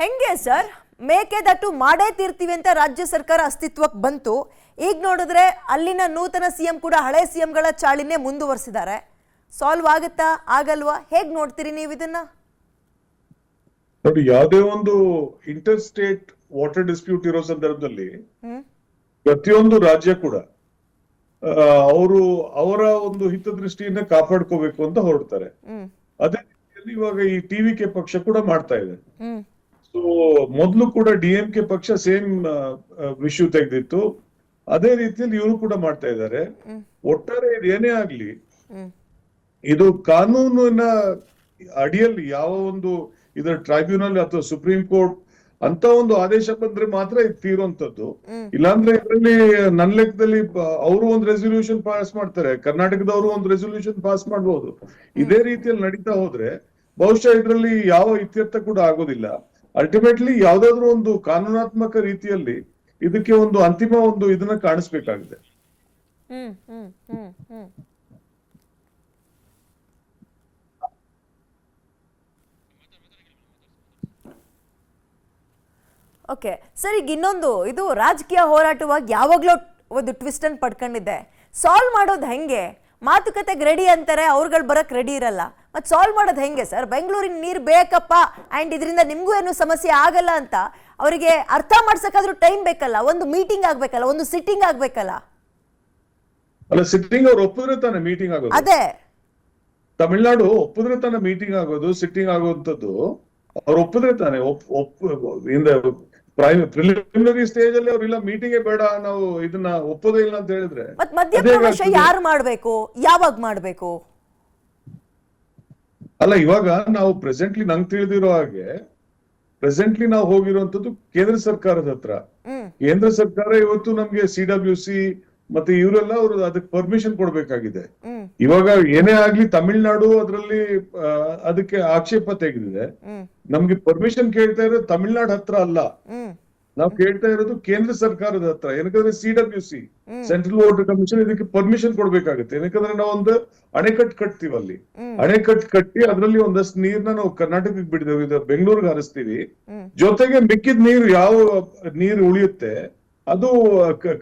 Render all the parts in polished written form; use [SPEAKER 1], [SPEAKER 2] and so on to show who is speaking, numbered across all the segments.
[SPEAKER 1] ಹೆಂಗೆ ಸರ್ ಮೇಕೆದಾಟು ಮಾಡೇ ತೀರ್ತೀವಿ ಅಂತ ರಾಜ್ಯ ಸರ್ಕಾರ ಅಸ್ತಿತ್ವಕ್ಕೆ ಬಂತು. ಈಗ ನೋಡಿದ್ರೆ ಅಲ್ಲಿನ ನೂತನ ಸಿಎಂ ಕೂಡ ಹಳೆ ಸಿಎಂಗಳ ಚಾಳಿನೇ ಮುಂದುವರಿಸಿದ್ದಾರೆ. ಸಾಲ್ವ್ ಆಗುತ್ತಾ ಆಗಲ್ವಾ? ಹೇಗ್ ನೋಡ್ತೀರಿ ನೀವು ಇದನ್ನ?
[SPEAKER 2] ನೋಡಿ, ಯಾವುದೇ ಒಂದು ಇಂಟರ್ ಸ್ಟೇಟ್ ವಾಟರ್ ಡಿಸ್ಪ್ಯೂಟ್ ಇರೋ ಸಂದರ್ಭದಲ್ಲಿ ಪ್ರತಿಯೊಂದು ರಾಜ್ಯ ಕೂಡ ಅವರ ಒಂದು ಹಿತದೃಷ್ಟಿಯನ್ನ ಕಾಪಾಡ್ಕೋಬೇಕು ಅಂತ ಹೊರಡ್ತಾರೆ. ಅದೇ ರೀತಿಯಲ್ಲಿ ಇವಾಗ ಈ ಟಿವಿಕೆ ಪಕ್ಷ ಕೂಡ ಮಾಡ್ತಾ ಇದೆ. ಸೊ ಮೊದಲು ಕೂಡ ಡಿಎಂಕೆ ಪಕ್ಷ ಸೇಮ್ ವಿಷಯ ತೆಗೆದಿತ್ತು. ಅದೇ ರೀತಿಯಲ್ಲಿ ಇವರು ಕೂಡ ಮಾಡ್ತಾ ಇದ್ದಾರೆ. ಒಟ್ಟಾರೆ ಇದು ಏನೇ ಆಗ್ಲಿ, ಇದು ಕಾನೂನಿನ ಅಡಿಯಲ್ಲಿ ಯಾವ ಒಂದು ಇದರ ಟ್ರೈಬ್ಯುನಲ್ ಅಥವಾ ಸುಪ್ರೀಂ ಕೋರ್ಟ್ ಅಂತ ಒಂದು ಆದೇಶ ಬಂದ್ರೆ ಮಾತ್ರ ಇದು ತೀರುವಂತದ್ದು. ಇಲ್ಲಾಂದ್ರೆ ಇದರಲ್ಲಿ ನನ್ನ ಲೆಕ್ಕದಲ್ಲಿ ಅವರು ಒಂದು ರೆಸೊಲ್ಯೂಷನ್ ಪಾಸ್ ಮಾಡ್ತಾರೆ, ಕರ್ನಾಟಕದವರು ಒಂದು ರೆಸೊಲ್ಯೂಷನ್ ಪಾಸ್ ಮಾಡಬಹುದು. ಇದೇ ರೀತಿಯಲ್ಲಿ ನಡೀತಾ ಹೋದ್ರೆ ಬಹುಶಃ ಇದರಲ್ಲಿ ಯಾವ ಇತ್ಯರ್ಥ ಕೂಡ ಆಗೋದಿಲ್ಲ. ಅಲ್ಟಿಮೇಟ್ಲಿ ಯಾವ್ದಾದ್ರು ಒಂದು ಕಾನೂನಾತ್ಮಕ ರೀತಿಯಲ್ಲಿ ಇದಕ್ಕೆ ಒಂದು ಅಂತಿಮ ಒಂದು ಇದನ್ನ ಕಾಣಿಸ್ಬೇಕಾಗಿದೆ.
[SPEAKER 1] ಓಕೆ ಸರ್, ಈಗ ಇನ್ನೊಂದು ಇದು ರಾಜಕೀಯ ಹೋರಾಟವಾಗಿ ಯಾವಾಗ್ಲೂ ಒಂದು ಟ್ವಿಸ್ಟ್ ಅನ್ನು ಪಡ್ಕೊಂಡಿದ್ದೆ. ಸಾಲ್ವ್ ಮಾಡೋದು ಹೆಂಗೆ? ಮಾತುಕತೆಗೆ ರೆಡಿ ಅಂತಾರೆ, ಅವ್ರುಗಳು ಬರಕ್ ರೆಡಿ ಇರಲ್ಲ. ಮತ್ತೆ ಸಾಲ್ವ್ ಮಾಡೋದು ಹೆಂಗೆ ಸರ್? ಬೆಂಗಳೂರಿನ ನೀರು ಬೇಕಪ್ಪ ಅಂಡ್ ಇದರಿಂದ ನಿಮ್ಗೂ ಏನು ಸಮಸ್ಯೆ ಆಗಲ್ಲ ಅಂತ ಅವರಿಗೆ ಅರ್ಥ ಮಾಡ್ಸಕ್ಕಾದ್ರೂ ಟೈಮ್ ಬೇಕಲ್ಲ, ಒಂದು ಮೀಟಿಂಗ್ ಆಗ್ಬೇಕಲ್ಲ, ಒಂದು ಸಿಟ್ಟಿಂಗ್ ಆಗ್ಬೇಕಲ್ಲ.
[SPEAKER 2] ಅಲ್ಲ, ಸಿಟ್ಟಿಂಗ್ ಅವ್ರು ಒಪ್ಪಿದ್ರೆ ತಾನೆ ಮೀಟಿಂಗ್ ಆಗೋದು.
[SPEAKER 1] ಅದೇ
[SPEAKER 2] ತಮಿಳ್ನಾಡು ಒಪ್ಪಿದ್ರೆ ತಾನೆ ಮೀಟಿಂಗ್ ಆಗೋದು, ಸಿಟ್ಟಿಂಗ್ ಆಗುವಂತದ್ದು. ಅವ್ರು ಒಪ್ಪಿದ್ರೆ ತಾನೆ ಪ್ರಿಲಿಮಿನರಿ ಸ್ಟೇಜ್ ಅಲ್ಲಿ ಅವ್ರಿಲ್ಲ ಮೀಟಿಂಗ್ ಬೇಡ, ನಾವು ಇದನ್ನ ಒಪ್ಪೋದೇ ಇಲ್ಲ ಅಂತ ಹೇಳಿದ್ರೆ
[SPEAKER 1] ಮಧ್ಯಪ್ರವೇಶ ಯಾರು ಮಾಡ್ಬೇಕು, ಯಾವಾಗ ಮಾಡ್ಬೇಕು?
[SPEAKER 2] ಅಲ್ಲ, ಇವಾಗ ನಾವು ಪ್ರೆಸೆಂಟ್ಲಿ ನಂಗೆ ತಿಳಿದಿರೋ ಹಾಗೆ ಪ್ರೆಸೆಂಟ್ಲಿ ನಾವು ಹೋಗಿರುವಂತದ್ದು ಕೇಂದ್ರ ಸರ್ಕಾರದ ಹತ್ರ. ಕೇಂದ್ರ ಸರ್ಕಾರ ಇವತ್ತು ನಮ್ಗೆ CWC ಮತ್ತೆ ಇವರೆಲ್ಲ ಅವರು ಅದಕ್ಕೆ ಪರ್ಮಿಷನ್ ಕೊಡ್ಬೇಕಾಗಿದೆ. ಇವಾಗ ಏನೇ ಆಗ್ಲಿ ತಮಿಳ್ನಾಡು ಅದರಲ್ಲಿ ಅದಕ್ಕೆ ಆಕ್ಷೇಪ ತೆಗೆದಿದೆ. ನಮ್ಗೆ ಪರ್ಮಿಷನ್ ಕೇಳ್ತಾ ಇರೋದು ತಮಿಳ್ನಾಡು ಹತ್ರ ಅಲ್ಲ, ನಾವು ಕೇಳ್ತಾ ಇರೋದು ಕೇಂದ್ರ ಸರ್ಕಾರದ ಹತ್ರ. ಏನಕ್ಕಂದ್ರೆ CWC ಸೆಂಟ್ರಲ್ ವಾಟರ್ ಕಮಿಷನ್ ಇದಕ್ಕೆ ಪರ್ಮಿಷನ್ ಕೊಡ್ಬೇಕಾಗುತ್ತೆ. ಏನಕ್ಕಂದ್ರೆ ನಾವು ಒಂದು ಅಣೆಕಟ್ಟು ಕಟ್ತೀವಿ, ಅಲ್ಲಿ ಅಣೆಕಟ್ಟು ಕಟ್ಟಿ ಅದರಲ್ಲಿ ಒಂದಷ್ಟು ನೀರ್ನ ನಾವು ಕರ್ನಾಟಕಕ್ಕೆ ಬಿಡ್ತೇವೆ, ಇದು ಬೆಂಗಳೂರಿಗೆ ಹರಿಸ್ತೀವಿ. ಜೊತೆಗೆ ಮಿಕ್ಕಿದ ನೀರು ಯಾವ ನೀರು ಉಳಿಯುತ್ತೆ ಅದು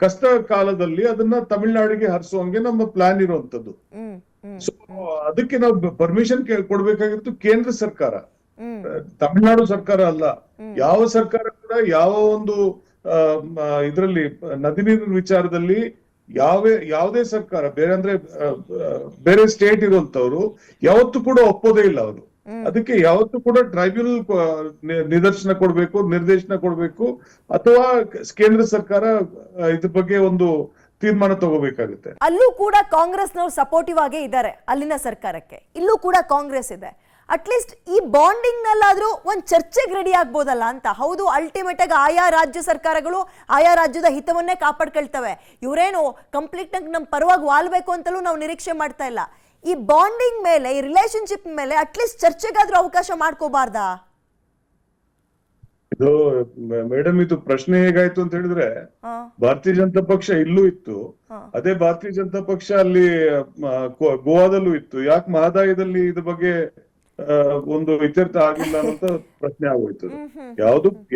[SPEAKER 2] ಕಷ್ಟ ಕಾಲದಲ್ಲಿ ಅದನ್ನ ತಮಿಳ್ನಾಡಿಗೆ ಹರಿಸುವಂಗೆ ನಮ್ಮ ಪ್ಲಾನ್ ಇರುವಂತದ್ದು. ಸೊ ಅದಕ್ಕೆ ನಾವು ಪರ್ಮಿಷನ್ ಕೊಡ್ಬೇಕಾಗಿತ್ತು ಕೇಂದ್ರ ಸರ್ಕಾರ, ತಮಿಳ್ನಾಡು ಸರ್ಕಾರ ಅಲ್ಲ. ಯಾವ ಸರ್ಕಾರ ಕೂಡ ಯಾವ ಒಂದು ಇದರಲ್ಲಿ ನದಿ ನೀರಿನ ವಿಚಾರದಲ್ಲಿ ಯಾವುದೇ ಸರ್ಕಾರ ಬೇರೆ ಅಂದ್ರೆ ಬೇರೆ ಸ್ಟೇಟ್ ಇರುವಂತವ್ರು ಯಾವತ್ತೂ ಕೂಡ ಒಪ್ಪೋದೇ ಇಲ್ಲ ಅವರು. ಅದಕ್ಕೆ ಯಾವತ್ತೂ ಕೂಡ ಟ್ರೈಬ್ಯುನಲ್ ನಿದರ್ಶನ ಕೊಡ್ಬೇಕು, ನಿರ್ದೇಶನ ಕೊಡ್ಬೇಕು, ಅಥವಾ ಕೇಂದ್ರ ಸರ್ಕಾರ ಇದ್ರ ಬಗ್ಗೆ ಒಂದು ತೀರ್ಮಾನ ತಗೋಬೇಕಾಗುತ್ತೆ.
[SPEAKER 1] ಅಲ್ಲೂ ಕೂಡ ಕಾಂಗ್ರೆಸ್ನವ್ರು ಸಪೋರ್ಟಿವ್ ಆಗೇ ಇದ್ದಾರೆ ಅಲ್ಲಿನ ಸರ್ಕಾರಕ್ಕೆ, ಇಲ್ಲೂ ಕೂಡ ಕಾಂಗ್ರೆಸ್ ಇದೆ. ಅಟ್ಲೀಸ್ಟ್ ಈ ಬಾಂಡಿಂಗ್ ನಲ್ಲಾದ್ರೂ ಒಂದ್ ಚರ್ಚೆಗೆ ರೆಡಿ ಆಗ್ಬೋದಲ್ಲ ಅಂತ. ಹೌದು, ಅಲ್ಟಿಮೇಟ್ ಆಗಿ ಆಯಾ ರಾಜ್ಯ ಸರ್ಕಾರಗಳು ಆಯಾ ರಾಜ್ಯದ ಹಿತವನ್ನೇ ಕಾಪಾಡ್ಕೊಳ್ತವೆ. ಇವರೇನು ಕಂಪ್ಲೀಟ್ ಆಗಿ ನಮ್ ಪರವಾಗಿ ವಾಲ್ಬೇಕು ಅಂತಲೂ ನಾವು ನಿರೀಕ್ಷೆ ಮಾಡ್ತಾ ಇಲ್ಲ. ಈ ಬಾಂಡಿಂಗ್ ಮೇಲೆ, ಈ ರಿಲೇಶನ್ಶಿಪ್ ಮೇಲೆ ಅಟ್ಲೀಸ್ಟ್ ಚರ್ಚೆಗಾದ್ರೂ ಅವಕಾಶ ಮಾಡ್ಕೋಬಾರ್ದಾ?
[SPEAKER 2] ಇದು ಮೇಡಮ್, ಇದು ಪ್ರಶ್ನೆ ಹೇಗಾಯ್ತು ಅಂತ ಹೇಳಿದ್ರೆ, ಭಾರತೀಯ ಜನತಾ ಪಕ್ಷ ಇಲ್ಲೂ ಇತ್ತು, ಅದೇ ಭಾರತೀಯ ಜನತಾ ಪಕ್ಷ ಅಲ್ಲಿ ಗೋವಾದಲ್ಲೂ ಇತ್ತು. ಯಾಕೆ ಮಹದಾಯದಲ್ಲಿ ಇದ್ರ ಬಗ್ಗೆ ಒಂದು ಇತ್ಯರ್ಥ ಆಗಿಲ್ಲ ಅಂತ ಪ್ರಶ್ನೆ ಆಗೋಯ್ತು.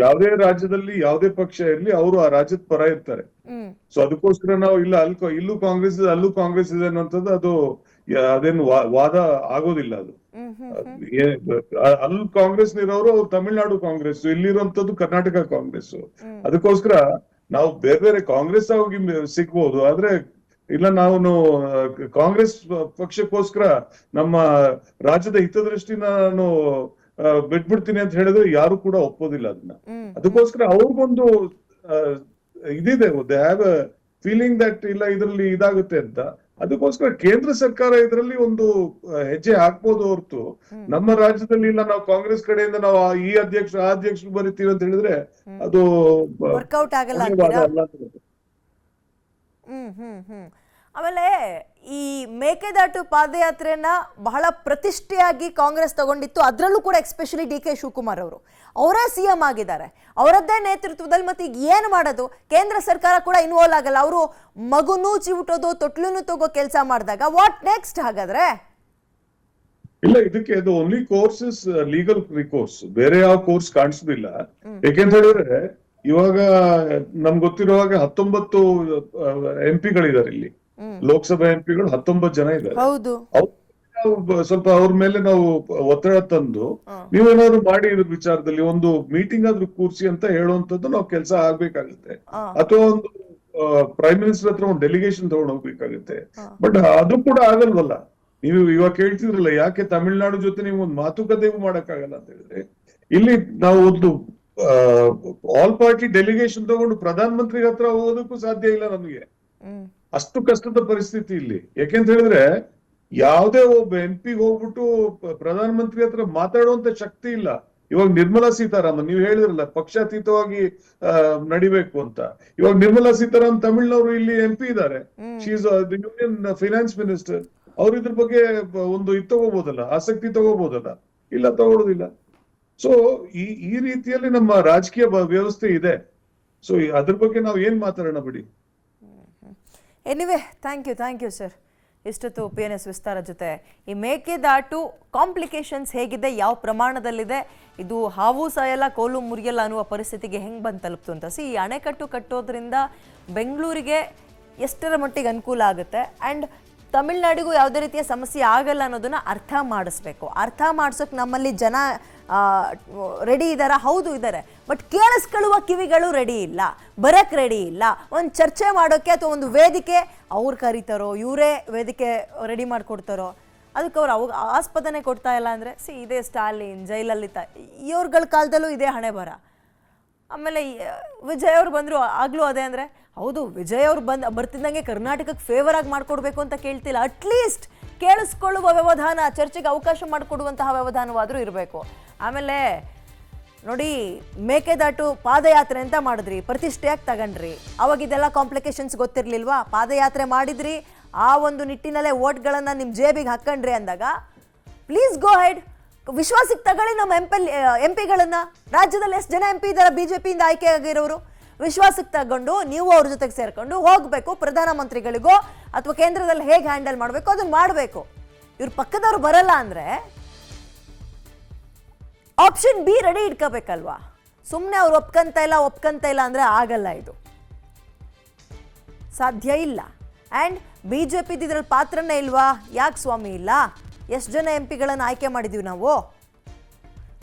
[SPEAKER 2] ಯಾವುದೇ ರಾಜ್ಯದಲ್ಲಿ ಯಾವುದೇ ಪಕ್ಷ ಇರ್ಲಿ, ಅವರು ಆ ರಾಜ್ಯದ ಪರ ಇರ್ತಾರೆ. ಸೊ ಅದಕ್ಕೋಸ್ಕರ ನಾವು ಇಲ್ಲೂ ಕಾಂಗ್ರೆಸ್ ಇದೆ, ಅಲ್ಲೂ ಕಾಂಗ್ರೆಸ್ ಇದೆ ಅನ್ನೋಂಥದ್ದು ಅದು ಅದೇನು ವಾದ ಆಗೋದಿಲ್ಲ. ಅದು ಅಲ್ಲಿ ಕಾಂಗ್ರೆಸ್ ಇರೋರು ಅವ್ರು ತಮಿಳ್ನಾಡು ಕಾಂಗ್ರೆಸ್, ಇಲ್ಲಿರುವಂತದ್ದು ಕರ್ನಾಟಕ ಕಾಂಗ್ರೆಸ್. ಅದಕ್ಕೋಸ್ಕರ ನಾವು ಬೇರೆ ಬೇರೆ ಕಾಂಗ್ರೆಸ್ ಆಗಿ ಸಿಗ್ಬೋದು, ಆದ್ರೆ ಇಲ್ಲ ನಾವು ಕಾಂಗ್ರೆಸ್ ಪಕ್ಷಕ್ಕೋಸ್ಕರ ನಮ್ಮ ರಾಜ್ಯದ ಹಿತದೃಷ್ಟಿನ ನಾನು ಬಿಟ್ಬಿಡ್ತೀನಿ ಅಂತ ಹೇಳಿದ್ರೆ ಯಾರು ಕೂಡ ಒಪ್ಪೋದಿಲ್ಲ ಅದನ್ನ. ಅದಕ್ಕೋಸ್ಕರ ಅವ್ರಿಗೊಂದು ಇದಿದೆ, they have a feeling that ಇಲ್ಲ ಇದರಲ್ಲಿ ಇದಾಗುತ್ತೆ ಅಂತ. ಅದಕ್ಕೋಸ್ಕರ ಕೇಂದ್ರ ಸರ್ಕಾರ ಇದರಲ್ಲಿ ಒಂದು ಹೆಜ್ಜೆ ಹಾಕ್ಬೋದು ಹೊರತು ನಮ್ಮ ರಾಜ್ಯದಲ್ಲಿ ಇಲ್ಲ ನಾವು ಕಾಂಗ್ರೆಸ್ ಕಡೆಯಿಂದ ನಾವು ಈ ಅಧ್ಯಕ್ಷ ಆ ಅಧ್ಯಕ್ಷರು ಬರೀತೀವಿ ಅಂತ ಹೇಳಿದ್ರೆ ಅದು
[SPEAKER 1] ವರ್ಕೌಟ್ ಆಗಲ್ಲ. ಆಮೇಲೆ ಈ ಮೇಕೆದಾಟು ಪಾದಯಾತ್ರೆಯನ್ನ ಬಹಳ ಪ್ರತಿಷ್ಠೆಯಾಗಿ ಕಾಂಗ್ರೆಸ್ ತಗೊಂಡಿತ್ತು. ಅದರಲ್ಲೂ ಕೂಡ ಎಸ್ಪೆಷಲಿ DK ಶಿವಕುಮಾರ್ ಅವರೇ CM ಆಗಿದ್ದಾರೆ, ಅವರದ್ದೇ ನೇತೃತ್ವದಲ್ಲಿ. ಮತ್ತೆ ಈಗ ಏನು ಮಾಡೋದು? ಕೇಂದ್ರ ಸರ್ಕಾರ ಕೂಡ ಇನ್ವಾಲ್ವ್ ಆಗಲ್ಲ. ಅವರು ಮಗುನೂ ಚಿವುಟೋದು ತೊಟ್ಲುನು ತಗೋ ಕೆಲಸ ಮಾಡಿದಾಗ ವಾಟ್ ನೆಕ್ಸ್ಟ್? ಹಾಗಾದ್ರೆ
[SPEAKER 2] ಇಲ್ಲ, ಇದಕ್ಕೆ ಅದು ಓನ್ಲಿ ಕೋರ್ಸ್ ಇಸ್ ಲೀಗಲ್ ರಿಕೋರ್ಸ್, ಬೇರೆ ಯಾವ ಕೋರ್ಸ್ ಕಾಣಿಸುದಿಲ್ಲ. ಯಾಕೆಂತ ಹೇಳಿದ್ರೆ ಇವಾಗ ನಮ್ಗೆ ಗೊತ್ತಿರುವಾಗ 19 MP ಗಳಿದ್ದಾರೆ ಇಲ್ಲಿ, ಲೋಕಸಭಾ MP ಗಳು 19 ಜನ ಇದ್ದಾರೆ.
[SPEAKER 1] ಹೌದು.
[SPEAKER 2] ಸ್ವಲ್ಪ ಅವ್ರ ಮೇಲೆ ನಾವು ಒತ್ತಡ ತಂದು ನೀವೇನಾದ್ರು ಮಾಡಿ ಇದ್ರ ವಿಚಾರದಲ್ಲಿ ಒಂದು ಮೀಟಿಂಗ್ ಆದ್ರೂ ಕೂರ್ಸಿ ಅಂತ ಹೇಳುವಂತದ್ದು ನಾವು ಕೆಲಸ ಆಗ್ಬೇಕಾಗುತ್ತೆ. ಅಥವಾ ಒಂದು ಪ್ರೈಮ್ ಮಿನಿಸ್ಟರ್ ಹತ್ರ ಒಂದು ಡೆಲಿಗೇಷನ್ ತಗೊಂಡು ಹೋಗ್ಬೇಕಾಗುತ್ತೆ. ಬಟ್ ಅದು ಕೂಡ ಆಗಲ್ವಲ್ಲ. ನೀವು ಇವಾಗ ಕೇಳ್ತಿದ್ರಲ್ಲ, ಯಾಕೆ ತಮಿಳ್ನಾಡು ಜೊತೆ ನೀವು ಒಂದು ಮಾತುಕತೆಗೂ ಮಾಡಕ್ಕಾಗಲ್ಲ ಅಂತ ಹೇಳಿದ್ರೆ, ಇಲ್ಲಿ ನಾವು ಒಂದು ಆಲ್ ಪಾರ್ಟಿ ಡೆಲಿಗೇಷನ್ ತಗೊಂಡು ಪ್ರಧಾನ ಮಂತ್ರಿ ಹತ್ರ ಹೋಗೋದಕ್ಕೂ ಸಾಧ್ಯ ಇಲ್ಲ ನಮಗೆ. ಅಷ್ಟು ಕಷ್ಟದ ಪರಿಸ್ಥಿತಿ ಇಲ್ಲಿ. ಯಾಕೆಂತ ಹೇಳಿದ್ರೆ ಯಾವುದೇ ಒಬ್ಬ MP ಹೋಗ್ಬಿಟ್ಟು ಪ್ರಧಾನ ಮಂತ್ರಿ ಹತ್ರ ಮಾತಾಡುವಂತ ಶಕ್ತಿ ಇಲ್ಲ. ಇವಾಗ ನಿರ್ಮಲಾ ಸೀತಾರಾಮನ್, ನೀವು ಹೇಳಿದ್ರಲ್ಲ ಪಕ್ಷಾತೀತವಾಗಿ ನಡಿಬೇಕು ಅಂತ. ಇವಾಗ ನಿರ್ಮಲಾ ಸೀತಾರಾಮನ್ ತಮಿಳ್ನವರು ಇಲ್ಲಿ MP ಇದ್ದಾರೆ. She is the union finance minister. ಅವ್ರು ಇದ್ರ ಬಗ್ಗೆ ಒಂದು ಇದು ತಗೋಬಹುದಲ್ಲ, ಆಸಕ್ತಿ ತಗೋಬಹುದಲ್ಲ? ಇಲ್ಲ, ತಗೊಳ್ಳೋದಿಲ್ಲ. ಸೊ ಈ ರೀತಿಯಲ್ಲಿ ನಮ್ಮ ರಾಜಕೀಯ ವ್ಯವಸ್ಥೆ ಇದೆ. ಸೊ ಅದ್ರ ಬಗ್ಗೆ ನಾವು ಏನ್ ಮಾತಾಡೋಣ ಬಿಡಿ.
[SPEAKER 1] Anyway, thank you sir. ಇಷ್ಟೊತ್ತು PNS ವಿಸ್ತಾರ ಜೊತೆ ಈ ಮೇಕೆದಾಟು ಕಾಂಪ್ಲಿಕೇಶನ್ಸ್ ಹೇಗಿದೆ, ಯಾವ ಪ್ರಮಾಣದಲ್ಲಿದೆ, ಇದು ಹಾವು ಸಾಯಲ್ಲ ಕೋಲು ಮುರಿಯಲ್ಲ ಅನ್ನುವ ಪರಿಸ್ಥಿತಿಗೆ ಹೆಂಗೆ ಬಂದು ತಲುಪ್ತು ಅಂತ. ಈ ಅಣೆಕಟ್ಟು ಕಟ್ಟೋದ್ರಿಂದ ಬೆಂಗಳೂರಿಗೆ ಎಷ್ಟರ ಮಟ್ಟಿಗೆ ಅನುಕೂಲ ಆಗುತ್ತೆ ಆ್ಯಂಡ್ ತಮಿಳ್ನಾಡಿಗೂ ಯಾವುದೇ ರೀತಿಯ ಸಮಸ್ಯೆ ಆಗಲ್ಲ ಅನ್ನೋದನ್ನ ಅರ್ಥ ಮಾಡಿಸ್ಬೇಕು. ಅರ್ಥ ಮಾಡ್ಸೋಕೆ ನಮ್ಮಲ್ಲಿ ಜನ ರೆಡಿ ಇದ್ದಾರಾ? ಹೌದು ಇದ್ದಾರೆ. ಬಟ್ ಕೇಳಿಸ್ಕೊಳ್ಳುವ ಕಿವಿಗಳು ರೆಡಿ ಇಲ್ಲ, ಬರಕ್ಕೆ ರೆಡಿ ಇಲ್ಲ. ಒಂದು ಚರ್ಚೆ ಮಾಡೋಕ್ಕೆ ಅಥವಾ ಒಂದು ವೇದಿಕೆ ಅವ್ರು ಕರೀತಾರೋ, ಇವರೇ ವೇದಿಕೆ ರೆಡಿ ಮಾಡಿಕೊಡ್ತಾರೋ, ಅದಕ್ಕೆ ಅವ್ರು ಆಸ್ಪದನೆ ಕೊಡ್ತಾ ಇಲ್ಲ ಅಂದರೆ ಇದೇ ಸ್ಟಾಲಿನ್, ಜೈಲಲಿತ ಇವ್ರಗಳ ಕಾಲದಲ್ಲೂ ಇದೇ ಹಣೆ ಬರ. ಆಮೇಲೆ ವಿಜಯ್ ಅವ್ರು ಬಂದರು, ಆಗಲೂ ಅದೇ. ಅಂದರೆ ಹೌದು, ವಿಜಯ್ ಅವ್ರು ಬರ್ತಿದ್ದಂಗೆ ಕರ್ನಾಟಕಕ್ಕೆ ಫೇವರ್ ಆಗಿ ಮಾಡಿಕೊಡ್ಬೇಕು ಅಂತ ಕೇಳ್ತಿಲ್ಲ. ಅಟ್ಲೀಸ್ಟ್ ಕೇಳಿಸ್ಕೊಳ್ಳುವ ವ್ಯವಧಾನ, ಚರ್ಚೆಗೆ ಅವಕಾಶ ಮಾಡಿಕೊಡುವಂತಹ ವ್ಯವಧಾನವಾದರೂ ಇರಬೇಕು. ಆಮೇಲೆ ನೋಡಿ, ಮೇಕೆದಾಟು ಪಾದಯಾತ್ರೆ ಅಂತ ಮಾಡಿದ್ರಿ, ಪ್ರತಿಷ್ಠೆಯಾಗಿ ತಗೊಂಡ್ರಿ. ಅವಾಗ ಇದೆಲ್ಲ ಕಾಂಪ್ಲಿಕೇಶನ್ಸ್ ಗೊತ್ತಿರಲಿಲ್ವಾ? ಪಾದಯಾತ್ರೆ ಮಾಡಿದ್ರಿ, ಆ ಒಂದು ನಿಟ್ಟಿನಲ್ಲೇ ಓಟ್ಗಳನ್ನು ನಿಮ್ಮ ಜೇಬಿಗೆ ಹಾಕೊಂಡ್ರಿ ಅಂದಾಗ ಪ್ಲೀಸ್ ಗೋ ಹೆಡ್, ವಿಶ್ವಾಸಕ್ಕೆ ತಗೊಳ್ಳಿ ನಮ್ಮ MP ಗಳನ್ನ. ರಾಜ್ಯದಲ್ಲಿ ಎಷ್ಟು ಜನ MP ಇದ್ದಾರೆ BJPಯಿಂದ ಆಯ್ಕೆ ಆಗಿರೋರು? ವಿಶ್ವಾಸಕ್ಕೆ ತಗೊಂಡು ನೀವು ಅವ್ರ ಜೊತೆಗೆ ಸೇರ್ಕೊಂಡು ಹೋಗಬೇಕು. ಪ್ರಧಾನಮಂತ್ರಿಗಳಿಗೋ ಅಥವಾ ಕೇಂದ್ರದಲ್ಲಿ ಹೇಗೆ ಹ್ಯಾಂಡಲ್ ಮಾಡಬೇಕು ಅದನ್ನ ಮಾಡಬೇಕು. ಇವ್ರ ಪಕ್ಕದವ್ರು ಬರಲ್ಲ ಅಂದರೆ ಆಪ್ಷನ್ B ರೆಡಿ ಇಟ್ಕೋಬೇಕಲ್ವಾ? ಸುಮ್ಮನೆ ಅವ್ರು ಒಪ್ಕೊಂತ ಇಲ್ಲ ಅಂದರೆ ಆಗಲ್ಲ, ಇದು ಸಾಧ್ಯ ಇಲ್ಲ. ಆ್ಯಂಡ್ BJP ಇದ್ರಲ್ಲಿ ಪಾತ್ರನೇ ಇಲ್ವಾ? ಯಾಕೆ ಸ್ವಾಮಿ ಇಲ್ಲ? ಎಷ್ಟು ಜನ MP ಗಳನ್ನ ಆಯ್ಕೆ ಮಾಡಿದೀವಿ ನಾವು?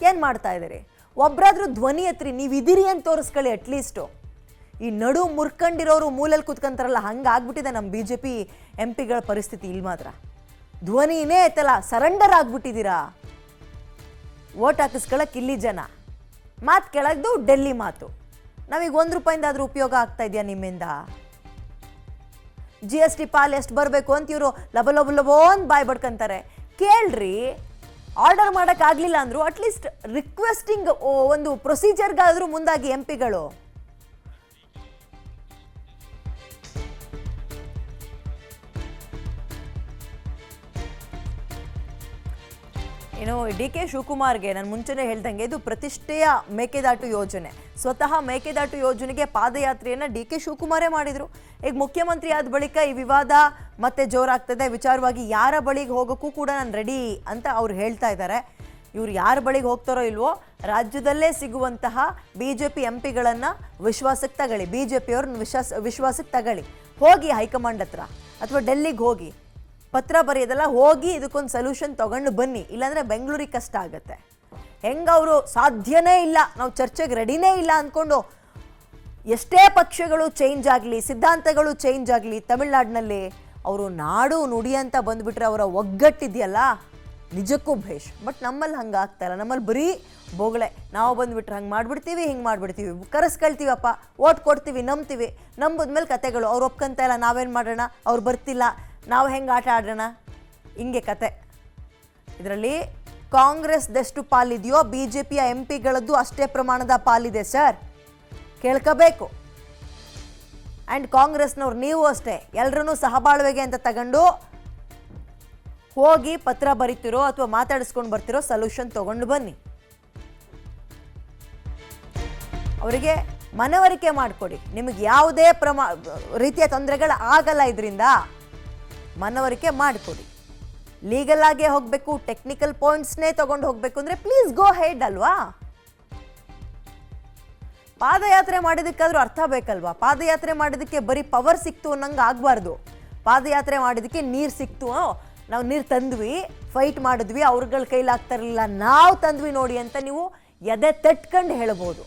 [SPEAKER 1] ಏನು ಮಾಡ್ತಾ ಇದ್ದೀರಿ? ಒಬ್ಬರಾದ್ರೂ ಧ್ವನಿ ಎತ್ರಿ, ನೀವು ಇದ್ದೀರಿ ಅಂತ ತೋರಿಸ್ಕೊಳ್ಳಿ ಅಟ್ಲೀಸ್ಟು. ಈ ನಡು ಮುರ್ಕೊಂಡಿರೋರು ಮೂಲೆಯಲ್ಲಿ ಕೂತ್ಕೊಂತಾರಲ್ಲ, ಹಂಗೆ ಆಗ್ಬಿಟ್ಟಿದೆ ನಮ್ಮ BJP MP ಗಳ ಪರಿಸ್ಥಿತಿ. ಇಲ್ಲಿ ಮಾತ್ರ ಧ್ವನಿನೇ ಎತ್ತಲ್ಲ, ಸರೆಂಡರ್ ಆಗ್ಬಿಟ್ಟಿದ್ದೀರಾ. ಓಟ್ ಹಾಕಿಸ್ಕೊಳ್ಳೋಕೆ ಇಲ್ಲಿ ಜನ, ಮಾತು ಕೇಳೋದು ಡೆಲ್ಲಿ ಮಾತು. ನಾವೀಗ ₹1 ಉಪಯೋಗ ಆಗ್ತಾ ಇದೆಯಾ ನಿಮ್ಮಿಂದ? GST ಪಾಲ್ ಎಷ್ಟು ಬರಬೇಕು ಅಂತ ಇವರು ಲಬೋ ಅಂತ ಬಾಯ್ ಬಡ್ಕೊಂತಾರೆ. ಕೇಳ್ರಿ, ಆರ್ಡರ್ ಮಾಡೋಕ್ಕಾಗಲಿಲ್ಲ ಅಂದರು ಅಟ್ಲೀಸ್ಟ್ ರಿಕ್ವೆಸ್ಟಿಂಗ್ ಒಂದು ಪ್ರೊಸೀಜರ್ಗಾದರೂ ಮುಂದಾಗಿ MP ಗಳು. ಇನ್ನು DK ಶಿವಕುಮಾರ್ಗೆ ನಾನು ಮುಂಚೆನೇ ಹೇಳ್ದಂಗೆ ಇದು ಪ್ರತಿಷ್ಠೆಯ ಮೇಕೆದಾಟು ಯೋಜನೆ. ಸ್ವತಃ ಮೇಕೆದಾಟು ಯೋಜನೆಗೆ ಪಾದಯಾತ್ರೆಯನ್ನು DK ಶಿವಕುಮಾರೇ ಮಾಡಿದರು. ಈಗ ಮುಖ್ಯಮಂತ್ರಿ ಆದ ಬಳಿಕ ಈ ವಿವಾದ ಮತ್ತೆ ಜೋರಾಗ್ತದೆ. ವಿಚಾರವಾಗಿ ಯಾರ ಬಳಿಗೆ ಹೋಗೋಕ್ಕೂ ಕೂಡ ನಾನು ರೆಡಿ ಅಂತ ಅವ್ರು ಹೇಳ್ತಾ ಇದ್ದಾರೆ. ಇವ್ರು ಯಾರ ಬಳಿಗೆ ಹೋಗ್ತಾರೋ ಇಲ್ವೋ, ರಾಜ್ಯದಲ್ಲೇ ಸಿಗುವಂತಹ BJP MP ಗಳನ್ನ ವಿಶ್ವಾಸಕ್ಕೆ ತಗೊಳ್ಳಿ, BJPಯವ್ರನ್ನ ವಿಶ್ವಾಸಕ್ಕೆ ತಗೊಳ್ಳಿ. ಹೋಗಿ ಹೈಕಮಾಂಡ್ ಹತ್ರ ಅಥವಾ ಡೆಲ್ಲಿಗೆ ಹೋಗಿ ಪತ್ರ ಬರೆಯೋದಲ್ಲ, ಹೋಗಿ ಇದಕ್ಕೊಂದು ಸೊಲ್ಯೂಷನ್ ತಗೊಂಡು ಬನ್ನಿ. ಇಲ್ಲಾಂದರೆ ಬೆಂಗಳೂರಿಗೆ ಕಷ್ಟ ಆಗುತ್ತೆ. ಹೆಂಗೆ ಅವರು ಸಾಧ್ಯನೇ ಇಲ್ಲ, ನಾವು ಚರ್ಚೆಗೆ ರೆಡಿನೇ ಇಲ್ಲ ಅಂದ್ಕೊಂಡು ಎಷ್ಟೇ ಪಕ್ಷಗಳು ಚೇಂಜ್ ಆಗಲಿ, ಸಿದ್ಧಾಂತಗಳು ಚೇಂಜ್ ಆಗಲಿ, ತಮಿಳ್ನಾಡಿನಲ್ಲಿ ಅವರು ನಾಡು ನುಡಿ ಅಂತ ಬಂದುಬಿಟ್ರೆ ಅವರ ಒಗ್ಗಟ್ಟಿದೆಯಲ್ಲ ನಿಜಕ್ಕೂ ಭೇಷ್. ಬಟ್ ನಮ್ಮಲ್ಲಿ ಹಂಗೆ ಆಗ್ತಾಯಿಲ್ಲ. ನಮ್ಮಲ್ಲಿ ಬರೀ ಬೋಗಳೆ. ನಾವು ಬಂದುಬಿಟ್ರೆ ಹಂಗೆ ಮಾಡಿಬಿಡ್ತೀವಿ, ಹಿಂಗೆ ಮಾಡಿಬಿಡ್ತೀವಿ, ಕರೆಸ್ಕೊಳ್ತೀವಪ್ಪ, ಓಟ್ ಕೊಡ್ತೀವಿ, ನಂಬಿದ್ಮೇಲೆ ಕತೆಗಳು. ಅವ್ರು ಒಪ್ಕೊಂತ ಇಲ್ಲ, ನಾವೇನು ಮಾಡೋಣ? ಅವ್ರು ಬರ್ತಿಲ್ಲ, ನಾವು ಹೆಂಗೆ ಆಟ ಆಡೋಣ? ಹಿಂಗೆ ಕತೆ. ಇದರಲ್ಲಿ ಕಾಂಗ್ರೆಸ್ದೆಷ್ಟು ಪಾಲಿದೆಯೋ BJPಯ MP ಗಳದ್ದು ಅಷ್ಟೇ ಪ್ರಮಾಣದ ಪಾಲಿದೆ ಸರ್, ಕೇಳ್ಕೋಬೇಕು. ಆ್ಯಂಡ್ ಕಾಂಗ್ರೆಸ್ನವ್ರು ನೀವು ಅಷ್ಟೇ, ಎಲ್ಲರೂ ಸಹಬಾಳ್ವೆಗೆ ಅಂತ ತಗೊಂಡು ಹೋಗಿ ಪತ್ರ ಬರೀತಿರೋ ಅಥವಾ ಮಾತಾಡಿಸ್ಕೊಂಡು ಬರ್ತಿರೋ ಸೊಲ್ಯೂಷನ್ ತಗೊಂಡು ಬನ್ನಿ. ಅವರಿಗೆ ಮನವರಿಕೆ ಮಾಡಿಕೊಡಿ, ನಿಮಗೆ ಯಾವುದೇ ರೀತಿಯ ತೊಂದರೆಗಳು ಆಗಲ್ಲ, ಇದರಿಂದ ಮನವರಿಕೆ ಮಾಡಿಕೊಡಿ. ಲೀಗಲ್ ಆಗೇ ಹೋಗ್ಬೇಕು, ಟೆಕ್ನಿಕಲ್ ಪಾಯಿಂಟ್ಸ್ನೇ ತಗೊಂಡು ಹೋಗ್ಬೇಕು ಅಂದ್ರೆ ಪ್ಲೀಸ್ ಗೋ ಹೆಡ್ ಅಲ್ವಾ. ಪಾದಯಾತ್ರೆ ಮಾಡಿದಕ್ಕಾದ್ರೂ ಅರ್ಥ ಬೇಕಲ್ವಾ. ಪಾದಯಾತ್ರೆ ಮಾಡಿದಕ್ಕೆ ಬರೀ ಪವರ್ ಸಿಕ್ತು ಅನ್ನಂಗೆ ಆಗ್ಬಾರ್ದು. ಪಾದಯಾತ್ರೆ ಮಾಡಿದಕ್ಕೆ ನೀರು ಸಿಕ್ತು, ನಾವು ನೀರು ತಂದ್ವಿ, ಫೈಟ್ ಮಾಡಿದ್ವಿ, ಅವ್ರಗಳ ಕೈಲಾಗ್ತಾ ಇರಲಿಲ್ಲ, ನಾವು ತಂದ್ವಿ ನೋಡಿ ಅಂತ ನೀವು ಎದೆ ತಟ್ಕೊಂಡು ಹೇಳ್ಬೋದು.